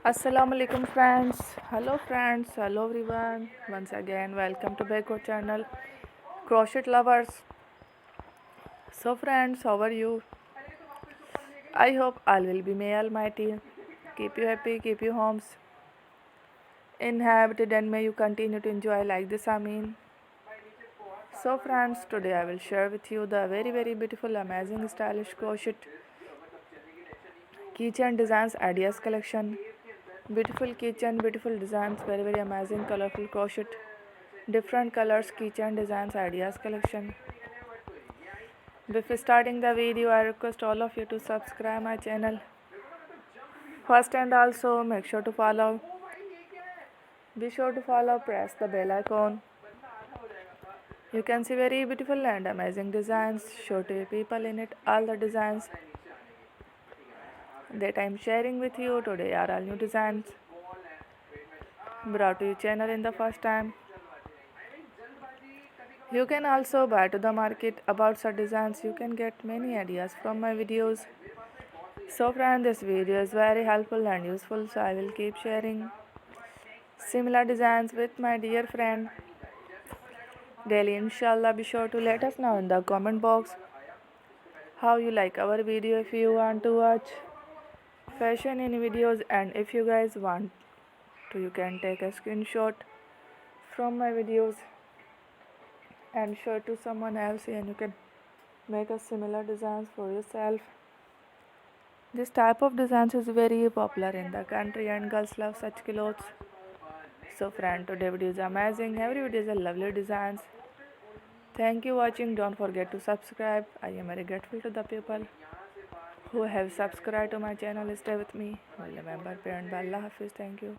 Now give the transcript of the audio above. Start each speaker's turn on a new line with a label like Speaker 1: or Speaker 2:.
Speaker 1: Assalamu alaikum friends. Hello everyone. Once again, welcome to Decor channel. Crochet lovers. So friends, how are you? I hope all will be may Almighty. Keep you happy, keep you homes inhabited, and may you continue to enjoy like this. Amin. So friends, today I will share with you the very beautiful, amazing, stylish crochet keychain designs ideas collection. Beautiful keychain, beautiful designs, very amazing, colorful crochet, different colors, keychain designs, ideas collection. Before starting the video, I request all of you to subscribe my channel first, and also make sure to follow. Be sure to follow, press the bell icon. You can see very beautiful and amazing designs, show to people in it. All the designs that I am sharing with you today are all new designs brought to your channel in the first time. You can also buy to the market about such designs. You can get many ideas from my videos. So friend, this video is very helpful and useful, so I will keep sharing similar designs with my dear friend daily, inshallah. Be sure to let us know in the comment box how you like our video. If you want to watch fashion in videos, and if you guys want to, you can take a screenshot from my videos and show to someone else, and you can make a similar designs for yourself. This type of designs is very popular in the country and girls love such clothes. So friend, today video is amazing. Every video is a lovely designs. Thank you watching. Don't forget to subscribe. I am very grateful to the people who have subscribed to my channel. Stay with me. Well, remember, parent by Allah Hafiz. Thank you.